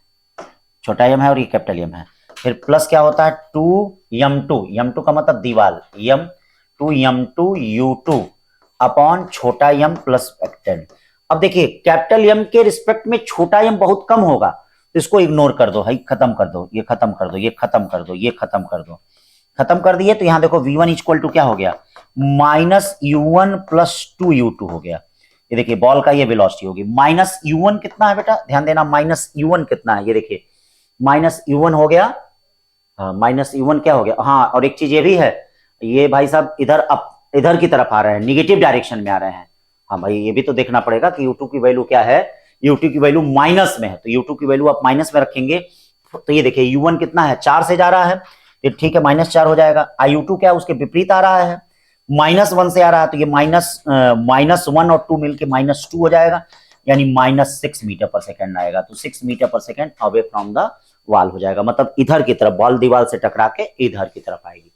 छोटा M है और ये कैपिटल M है। फिर प्लस क्या होता है 2m2, m2 का मतलब दीवार, m2 u2 अपॉन छोटा m प्लस कैपिटल। अब देखिए कैपिटल M के रिस्पेक्ट में छोटा m बहुत कम होगा, तो इसको इग्नोर कर दो भाई, खत्म कर दो, ये खत्म कर दो, ये खत्म कर दो, ये खत्म कर दो, खत्म कर दिए। तो यहां देखो v1 इक्वल टू क्या हो गया, माइनस u1 प्लस 2u2 हो गया। ये देखिए बॉल का ये वेलोसिटी होगी, माइनस u1 कितना है बेटा, ध्यान देना, माइनस u1 कितना है, ये देखिए माइनस u1 हो गया, माइनस u1 क्या हो गया, हाँ और एक चीज ये भी है, ये भाई साहब इधर अप, इधर की तरफ आ रहे हैं, निगेटिव डायरेक्शन में आ रहे हैं। हाँ भाई ये भी तो देखना पड़ेगा कि u2 की वैल्यू क्या है, u2 की वैल्यू माइनस में है, तो u2 की वैल्यू आप माइनस में रखेंगे, तो ये देखिए u1 कितना है, 4 से जा रहा है, तो ठीक है -4 हो जाएगा। u2 क्या उसके विपरीत आ रहा है, -1 से आ रहा है, तो ये -1 और 2 मिलके -2 हो जाएगा, यानी -6 मीटर पर सेकेंड आएगा। तो 6 मीटर पर second away from the wall हो जाएगा, मतलब इधर की तरफ, बॉल दीवार से टकरा के इधर की तरफ आएगी,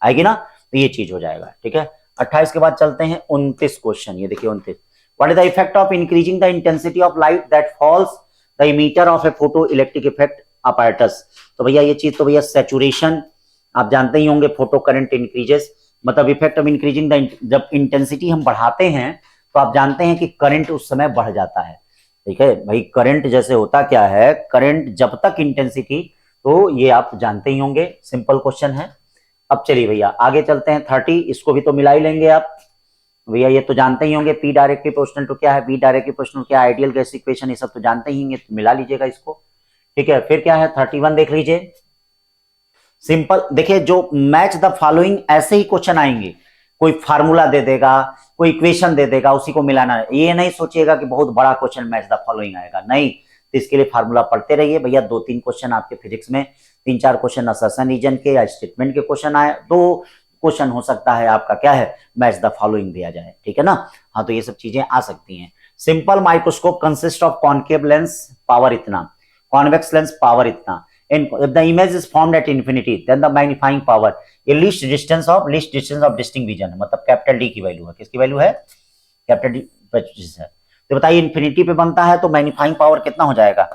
आएगी ना, तो ये चीज हो जाएगा। ठीक है, 28 के बाद चलते हैं 29 क्वेश्चन। ये देखिए 29, what is the effect of increasing the intensity of light that falls the emitter of a photo electric effect apparatus. तो भैया ये चीज तो भैया सैचुरेशन आप जानते ही होंगे, फोटो करंट इंक्रीजेस, मतलब इफेक्ट ऑफ इंक्रीजिंग द, जब इंटेंसिटी हम बढ़ाते हैं तो आप जानते हैं कि करंट उस समय बढ़ जाता है। ठीक है भाई, करंट जैसे होता क्या है, करंट जब तक इंटेंसिटी, तो ये आप जानते ही होंगे, सिंपल क्वेश्चन है। अब चलिए भैया आगे चलते हैं 30, इसको भी तो मिला ही लेंगे आप भैया, ये तो जानते ही होंगे, पी डायरेक्टली प्रोपोर्शनल टू क्या है, बी डायरेक्टली प्रोपोर्शनल क्या है, आइडियल गैस इक्वेशन, ये सब तो जानते ही होंगे, तो मिला लीजिएगा इसको। ठीक है, फिर क्या है 31 देख लीजिए, सिंपल देखिए, जो मैच द फॉलोइंग ऐसे ही क्वेश्चन आएंगे, कोई फार्मूला दे देगा, कोई इक्वेशन दे देगा, उसी को मिलाना है, ये नहीं सोचिएगा कि बहुत बड़ा क्वेश्चन मैच द फॉलोइंग आएगा, नहीं, तो इसके लिए फार्मूला पढ़ते रहिए भैया। 2-3 क्वेश्चन आपके फिजिक्स में, 3-4 क्वेश्चन असर्शन रीजन के या स्टेटमेंट के क्वेश्चन आए, 2 क्वेश्चन हो सकता है आपका क्या है, मैच द फॉलोइंग भी आ जाए। ठीक है ना, हाँ तो ये सब चीजें आ सकती हैं। Simple microscope consist of concave lens power इतना, कॉन्वेक्स लेंस पावर इतना, if the image is formed at infinity then the magnifying power, ये least distance of distinct vision है, मतलब कैपिटल डी की वैल्यू है, किसकी वैल्यू है, कैपिटल डी 25 है। तो बताइए इन्फिनिटी पे बनता है तो मैग्नीफाइंग पावर कितना हो जाएगा,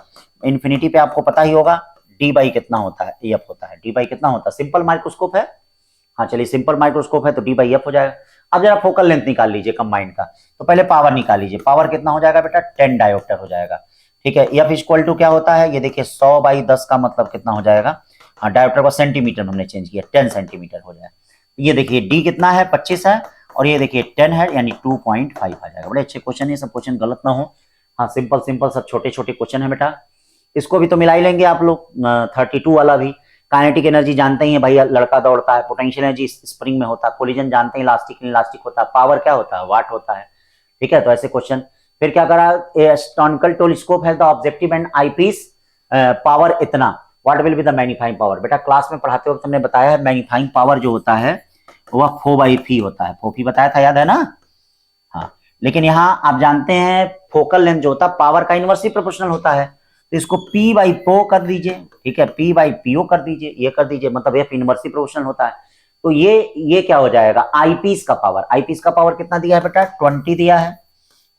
इन्फिनिटी पे आपको पता ही होगा डी बाई कितना होता है, एफ होता है, डी बाई कितना होता है, सिंपल माइक्रोस्कोप है, हाँ चलिए सिंपल माइक्रोस्कोप है तो डी बाई एफ हो जाएगा। अब जरा फोकल लेंथ निकाल लीजिए कंबाइंड का, तो पहले पावर निकाल लीजिए, पावर कितना हो जाएगा बेटा, 10 डायोप्टर हो जाएगा। ठीक है, एफ इक्वल टू क्या होता है, ये देखिए 100/10 का मतलब कितना हो जाएगा, हाँ डायोप्टर को सेंटीमीटर में हमने चेंज किया, 10 सेंटीमीटर हो जाए। ये देखिए डी कितना है 25 है, और ये देखिए 10 है, यानी 2.5 आ जाएगा। बड़े अच्छे क्वेश्चन है, सब क्वेश्चन गलत ना हो, हाँ सिंपल सिंपल सब छोटे छोटे क्वेश्चन है बेटा। इसको भी तो मिला ही लेंगे आप लोग, 32 वाला भी। काइनेटिक एनर्जी जानते ही है भाई, लड़का दौड़ता है, पोटेंशियल एनर्जी स्प्रिंग में होता है, कोलिजन जानते हैं इलास्टिक होता है, पावर क्या होता है, वाट होता है। ठीक है, तो ऐसे क्वेश्चन। फिर क्या करा, एस्ट्रोनॉमिकल टेलीस्कोप है the objective and eyepiece power इतना, what will be the magnifying power. बेटा क्लास में पढ़ाते वक्त हमने बताया है मैग्नीफाइंग पावर जो होता है वह फोबाई होता है, फोफी बताया था, याद है ना, हाँ। लेकिन यहाँ आप जानते हैं फोकल लेंथ जो होता है पावर का इनवर्सली प्रोपोर्शनल होता है, तो इसको पी बाई पो कर दीजिए, ठीक है, पी बाई पीओ कर दीजिए, ये कर दीजिए, मतलब एफ इनवर्सली प्रोपोर्शनल होता है। तो ये क्या हो जाएगा, आईपीस का पावर, आईपीस का पावर कितना दिया है बेटा, 20 दिया है,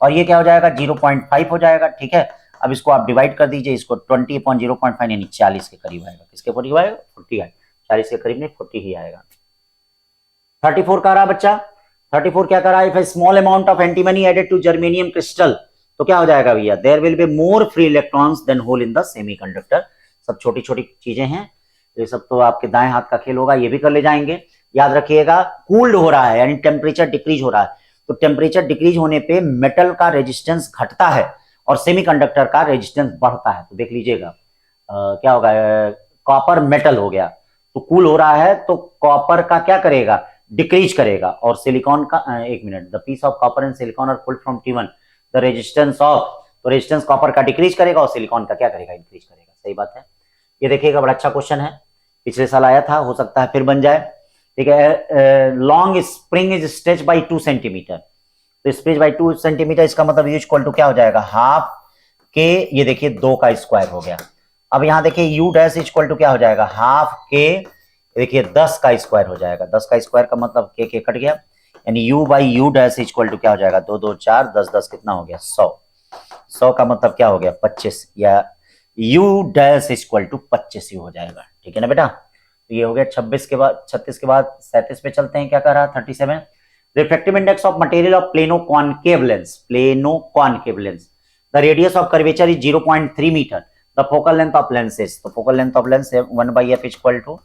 और ये क्या हो जाएगा 0.5 हो जाएगा। ठीक है, अब इसको आप डिवाइड कर दीजिए, इसको 20/0.5 यानी 40 के करीब आएगा, किसके करीब आएगा, 40 आएगा, 40 के करीब नहीं 40 ही आएगा। 34 का रहा बच्चा, 34 क्या करा, if a small amount of antimony added to germanium crystal, तो क्या हो जाएगा भैया, there will be more free electrons than hole in the semiconductor. सब छोटी छोटी चीजें हैं, ये सब तो आपके दाएं हाथ का खेल होगा, ये भी कर ले जाएंगे। याद रखिएगा कूल्ड हो रहा है यानी टेम्परेचर डिक्रीज हो रहा है, तो टेम्परेचर डिक्रीज होने पे मेटल का रेजिस्टेंस घटता है और सेमीकंडक्टर का रेजिस्टेंस बढ़ता है। तो देख लीजिएगा क्या होगा, कॉपर मेटल हो गया तो कूल हो रहा है, तो कॉपर का क्या करेगा, डिक्रीज करेगा, और सिलिकॉन का एक minute, the piece of copper and silicon are pulled from T1, the resistance of, तो रेजिस्टेंस कॉपर का डिक्रीज करेगा और सिलिकॉन का क्या करेगा, इंक्रीज करेगा। सही बात है, ये देखिएगा बड़ा अच्छा क्वेश्चन है, पिछले साल आया था, हो सकता है फिर बन जाए। ठीक है, long spring is stretch by 2 centimetre, तो स्ट्रेच बाई 2 सेंटीमीटर, इसका मतलब यू इक्वल टू क्या हो जाएगा, हाफ के, ये देखिए 2 का स्क्वायर हो गया। अब यहाँ देखिए यू डैश इक्वल टू क्या हो जाएगा, हाफ के, देखिए 10 का स्क्वायर हो जाएगा, 10 का स्क्वायर का मतलब के कट गया, यानी u by U dash equal to क्या हो जाएगा, 2 2 4 10 10 कितना हो गया 100। 100 का मतलब क्या हो गया 25, या u डैश इक्वल टू 25 हो जाएगा। ठीक है ना बेटा। तो ये हो गया 26 के बाद 36 के बाद 37 पे चलते हैं। क्या कह रहा 37 refractive index of material of plano concave lens, plano concave lens, the radius of curvature is 0.3 metre, the focal length of lenses, तो focal length of lens 1/f equal to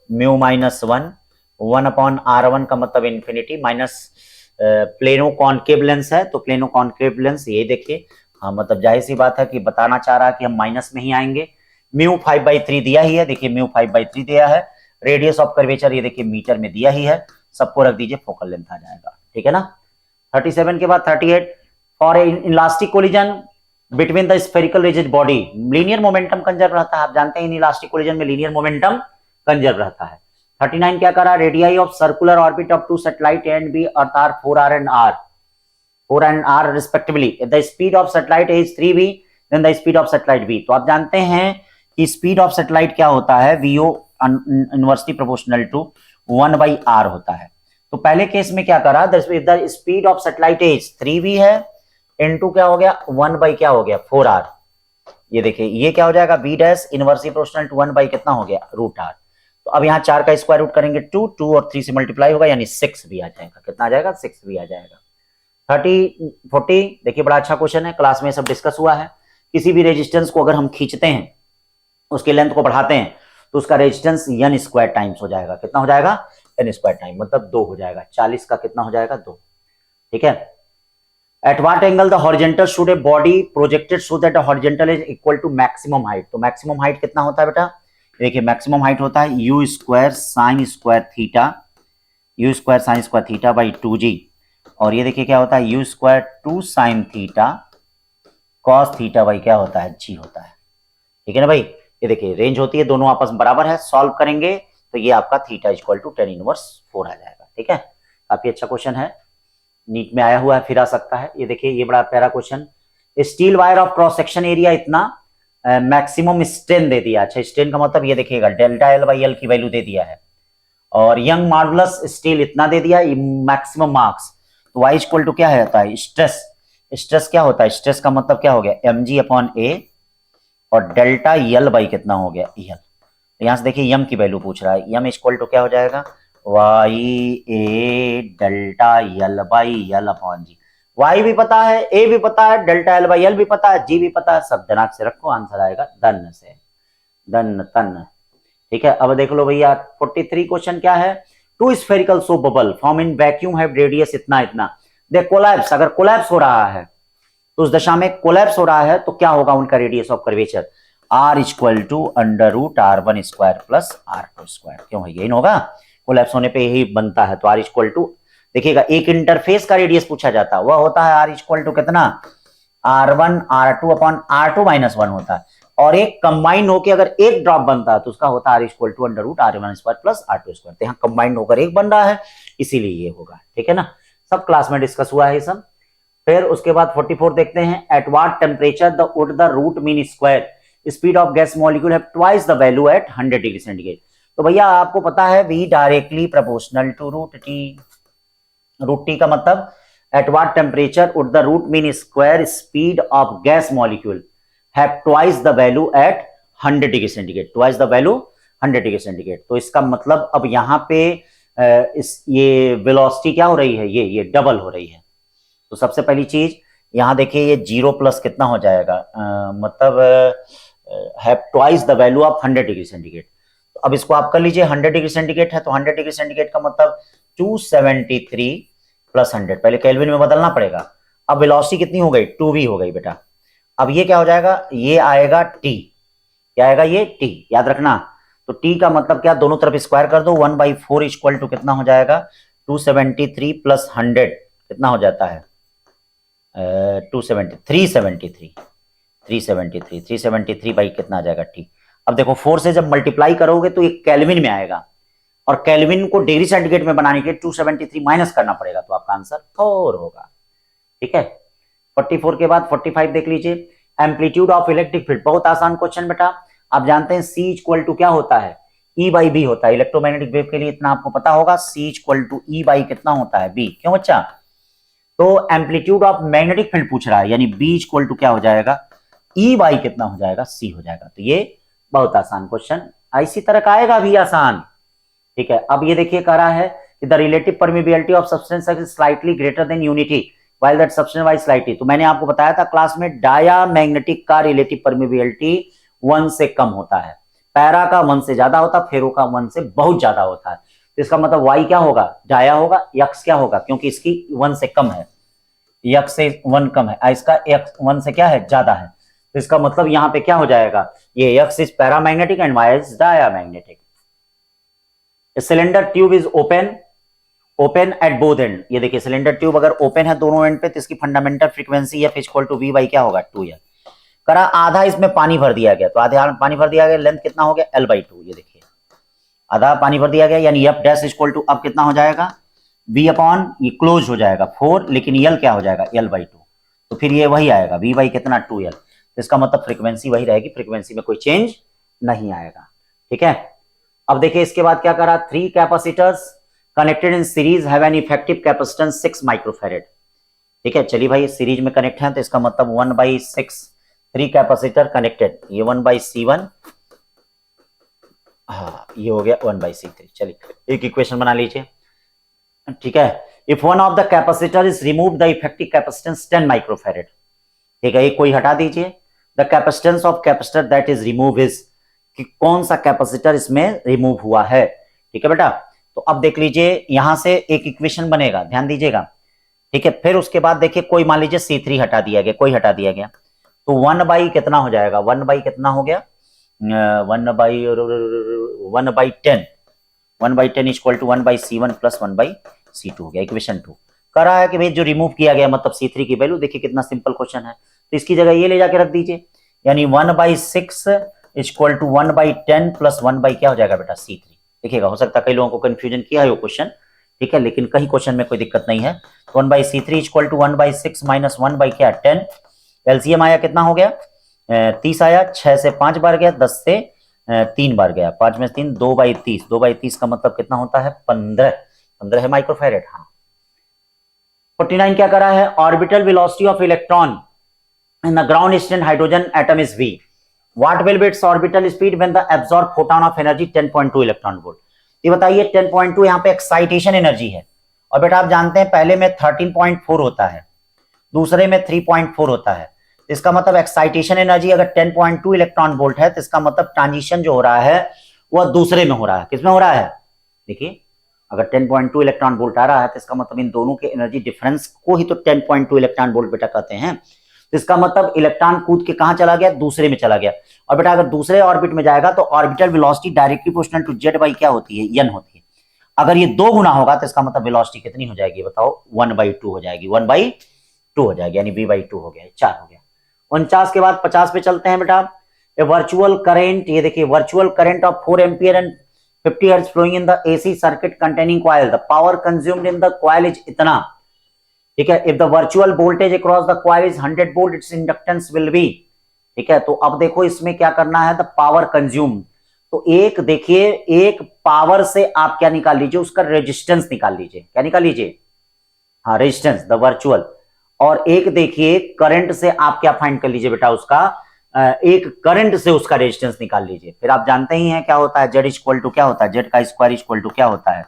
mu minus 1 upon r1 का मतलब infinity minus plano concave lens है तो plano concave lens ये देखिए, हाँ मतलब जाहिर सी बात है कि बताना चाह रहा है कि हम माइनस में ही आएंगे। म्यू 5/3 दिया ही है, देखिए म्यू 5/3 दिया है, रेडियस ऑफ कर्वेचर ये देखिए मीटर में दिया ही है, सबको रख दीजिए फोकल लेंथ आ जाएगा। ठीक है ना। 37 के बाद 38 for elastic collision between the spherical rigid body linear momentum conserve रहता है। आप जानते हैं इन इलास्टिक कोलिजन में लीनियर मोमेंटम कंजर्व रहता है। 39 क्या करा, radii of circular orbit of two satellite A and B अर्थात 4r and r respectively, if the speed of satellite is 3v then the speed of satellite v। तो आप जानते हैं कि स्पीड ऑफ सैटेलाइट क्या होता है, vo inversely proportional to 1/r होता है। तो पहले केस में क्या करा, the speed of satellite is 3v है इनटू क्या हो गया 1 क्या हो गया 4r। ये देखिए ये क्या हो जाएगा v dash inversely proportional to 1 कितना हो गया √r। तो अब यहाँ 4 का स्क्वायर रूट करेंगे 2 और 3 से मल्टीप्लाई होगा यानी 6 भी आ जाएगा। कितना आ जाएगा 6 भी आ जाएगा। 40 देखिए बड़ा अच्छा क्वेश्चन है, क्लास में सब डिस्कस हुआ है। किसी भी रेजिस्टेंस को अगर हम खींचते हैं उसके लेंथ को बढ़ाते हैं तो उसका रेजिस्टेंस n स्क्वायर टाइम्स हो जाएगा। कितना हो जाएगा n स्क्वायर टाइम मतलब 2 हो जाएगा। 40 का कितना हो जाएगा 2। ठीक है। At what angle the horizontal should a body projected so that the horizontal is equal to maximum height. तो मैक्सिमम हाइट कितना होता है बेटा, देखिए मैक्सिमम हाइट होता है u square sine square theta by 2g, और ये देखिए क्या होता है u square 2 sine theta cos theta by क्या होता है g होता है। ठीक है ना भाई। ये देखिए रेंज होती है दोनों आपस में बराबर है, सॉल्व करेंगे तो ये आपका थीटा इक्वल टू 10 इनवर्स 4 आ जाएगा। ठीक है। काफी अच्छा क्वेश्चन है, नीट में आया हुआ है, फिर आ सकता है। ये देखिए ये बड़ा प्यारा question, steel wire of cross section area इतना मैक्सिमम स्ट्रेन दे दिया। अच्छा स्ट्रेन का मतलब ये देखिएगा डेल्टा L/L की वैल्यू दे दिया है, और यंग मार्वलस स्टील इतना दे दिया मैक्सिमम मार्क्स। तो y इक्वल टू क्या है होता है स्ट्रेस। स्ट्रेस क्या होता है, स्ट्रेस का मतलब क्या हो गया mg/a और डेल्टा L बाई कितना हो गया L। तो यहां से देखिए m की वैल्यू पूछ रहा है, m इक्वल टू क्या हो जाएगा YA डेल्टा L/L/g। y भी पता है, a भी पता है, डेल्टा L/L भी पता है, g भी पता है, सब दिमाग से रखो, आंसर आएगा धन से, धन तन। ठीक है। अब देख लो भैया 43 क्वेश्चन क्या है, two spherical soap bubble form in vacuum have radius इतना इतना, दे कोलैप्स। अगर कोलैप्स हो रहा है तो उस दशा में कोलैप्स हो रहा है तो क्या होगा उनका radius of curvature, r equal to √r1 square plus r2 square. क्यों है यही होगा, कोलैप्स होने पे यही बनता है। तो r इक्वल टू देखिएगा एक इंटरफेस का रेडियस पूछा जाता है, वह होता है r इक्वल टू कितना r1 r2 upon r2 minus 1 होता है, और एक कंबाइन होकर अगर एक ड्रॉप बनता है तो उसका होता है r equal to √r1 square plus r2 square. तो यहाँ कंबाइन होकर एक बन रहा है इसीलिए ये होगा। ठीक है ना, सब क्लास में डिस्कस हुआ है ये सब। फिर उसके बाद 44 देखते हैं, at what temperature the would the root mean square speed of gas molecule have twice the value at 100 degree centigrade. तो भैया आपको पता है v directly proportional to root T का मतलब at what temperature would the root mean square speed of gas molecule have twice the value at 100 degree centigrade, twice the value 100 degree centigrade. तो इसका मतलब अब यहाँ पे ये वेलोसिटी क्या हो रही है, ये डबल हो रही है। तो सबसे पहली चीज यहाँ देखिए ये 0 प्लस कितना हो जाएगा मतलब have twice the value of 100 degree centigrade. तो अब इसको आप कर लीजिए 100 डिग्री सेंटीग्रेड है तो 100 डिग्री सेंटीग्रेड का मतलब 273 प्लस 100, पहले केल्विन में बदलना पड़ेगा। अब वेलोसिटी कितनी हो गई 2v हो गई बेटा। अब ये क्या हो जाएगा, ये आएगा t, क्या आएगा ये t, याद रखना। तो t का मतलब क्या, दोनों तरफ स्क्वायर कर दो, 1/4 इक्वल टू कितना हो जाएगा 273 प्लस 100 कितना हो जाता है 373 बाई कितना आ जाएगा t। अब देखो 4 से जब मल्टीप्लाई करोगे तो ये केल्विन में आएगा, और केल्विन को डिग्री सेंटीग्रेड में बनाने के लिए 273 माइनस करना पड़ेगा, तो आपका आंसर 4 होगा। ठीक है। 44 के बाद 45 देख लीजिए, एम्पलीट्यूड ऑफ इलेक्ट्रिक फील्ड, बहुत आसान क्वेश्चन बेटा। आप जानते हैं C इक्वल टू क्या होता है E बाई बी होता है इलेक्ट्रोमैग्नेटिक वेव के लिए, इतना आपको पता होगा, C equal to E by कितना होता है B। क्यों बच्चा? तो एम्पलीट्यूड ऑफ मैग्नेटिक फील्ड पूछ रहा है, यानी B इक्वल टू क्या हो जाएगा, E बाई कितना हो जाएगा, C हो जाएगा। तो ये बहुत आसान क्वेश्चन, इसी तरह का आएगा भी आसान। ठीक है, अब ये देखिए कह रहा है कि the relative permeability of substance is slightly greater than unity while that substance wise slightly. तो मैंने आपको बताया था क्लास में, डायामैग्नेटिक का रिलेटिव परमिबिलिटी 1 से कम होता है, पैरा का 1 से ज्यादा होता है, फेरो का 1 से बहुत ज्यादा होता है। तो इसका मतलब y क्या होगा, डाया होगा, x क्या होगा, क्योंकि इसकी 1 से कम है, x से 1 कम है, इसका x 1 से क्या है, ज्यादा है। तो इसका मतलब यहाँ पे क्या हो जाएगा, ये x is paramagnetic and y is diamagnetic. Cylinder tube is open at both and. ये देखिए सिलेंडर ट्यूब अगर ओपन है दोनों एंड पे तो इसकी fundamental frequency F equal to V by क्या होगा, 2 है। करा आधा इसमें पानी भर दिया गया, तो आधा पानी भर दिया गया, लेंथ कितना हो गया, L बाई 2। ये देखिए आधा पानी भर दिया गया, यानी F डैश इक्वल टू अब कितना हो जाएगा, V अपॉन, ये क्लोज हो जाएगा 4, लेकिन L क्या हो जाएगा, L बाई 2। तो फिर ये वही आएगा V बाई कितना, 2L। तो इसका मतलब फ्रीक्वेंसी वही रहेगी, फ्रीक्वेंसी में कोई चेंज नहीं आएगा। ठीक है, अब देखिए इसके बाद क्या करा, 3 capacitors connected in series have an effective capacitance 6 microfarad. ठीक है, चलिए भाई सीरीज में कनेक्ट है तो इसका मतलब 1/6, 3 कैपेसिटर कनेक्टेड, ये 1/C1, हाँ ये हो गया 1/C3। चलिए एक इक्वेशन बना लीजिए। ठीक है, if one of the capacitor is remove the effective capacitance 10 microfarad. ठीक है, एक कोई हटा दीजिए, the capacitance of capacitor that is remove is, कि कौन सा कैपेसिटर इसमें रिमूव हुआ है। ठीक है बेटा, तो अब देख लीजिए यहां से एक इक्वेशन बनेगा, ध्यान दीजिएगा। ठीक है, फिर उसके बाद देखिए कोई मान लीजिए C3 हटा दिया गया, कोई हटा दिया गया, तो 1 बाई कितना हो जाएगा, 1 बाई कितना हो गया, 1/10, 1/10 equal to 1/C1 plus 1/C2 हो गया, इक्वेशन 2। कह रहा है कि भाई जो रिमूव किया गया मतलब C3 की वैल्यू, देखिए कितना सिंपल क्वेश्चन है, तो इसकी जगह ये ले जाके रख दीजिए, यानी 1/6 इक्वल टू 1/10 प्लस 1 बाई क्या हो जाएगा बेटा, C3। देखिएगा हो सकता है कई लोगों को कंफ्यूजन किया है वो क्वेश्चन, ठीक है, लेकिन कहीं क्वेश्चन में कोई दिक्कत नहीं है। तो 1/C3 equal to 1/6 minus 1 by क्या, 10। एलसीएम आया कितना हो गया, 30 आया, 6 से 5 बार गया, 10 से 3 बार गया, 5 में 3, 2/30, 2/30 का मतलब कितना होता है, 15 है माइक्रोफैरेड। हाँ 49 क्या करा है, orbital velocity of electron in the ground state hydrogen atom is v, what will be its orbital speed when the absorbed photon of energy 10.2 electron volt. ये बताइए 10.2 यहाँ पे एक्साइटेशन एनर्जी है, और बेटा आप जानते हैं पहले में 13.4 होता है, दूसरे में 3.4 होता है। इसका मतलब एक्साइटेशन एनर्जी अगर 10.2 इलेक्ट्रॉन वोल्ट है तो इसका मतलब ट्रांजिशन जो हो रहा है वह दूसरे में हो रहा है। किसमें हो रहा है, देखिए अगर 10.2 इलेक्ट्रॉन वोल्ट आ रहा है तो इसका मतलब इन दोनों के एनर्जी डिफरेंस को ही तो 10.2 इलेक्ट्रॉन वोल्ट बेटा कहते हैं। तो इसका मतलब इलेक्ट्रॉन कूद के कहां चला गया, दूसरे में चला गया। और बेटा अगर दूसरे ऑर्बिट में जाएगा तो orbital velocity directly proportional to Z by क्या होती है, n होती है। अगर ये 2 गुना होगा तो इसका मतलब वेलोसिटी कितनी हो जाएगी बताओ, 1/2 हो जाएगी, 1/2 हो जाएगी, यानी v/2 हो गया, 4 हो गया। 49 के बाद 50 पे चलते हैं बेटा। ए वर्चुअल करंट, ये देखिए virtual current of 4 ampere and 50 hertz flowing in the AC circuit containing coil, the power consumed in the coil is इतना। ठीक है, if the virtual voltage across the coil is 100 volt, its inductance will be. ठीक है, तो अब देखो इसमें क्या करना है, द पावर कंज्यूम। तो एक देखिए, एक पावर से आप क्या निकाल लीजिए, उसका रेजिस्टेंस निकाल लीजिए। क्या निकाल लीजिए, हाँ रेजिस्टेंस, द वर्चुअल। और एक देखिए करंट से आप क्या फाइंड कर लीजिए बेटा, उसका एक करंट से उसका रेजिस्टेंस निकाल लीजिए। फिर आप जानते ही हैं क्या होता है, जेड इक्वल टू क्या होता है, जेड का स्क्वायर इक्वल टू क्या होता है,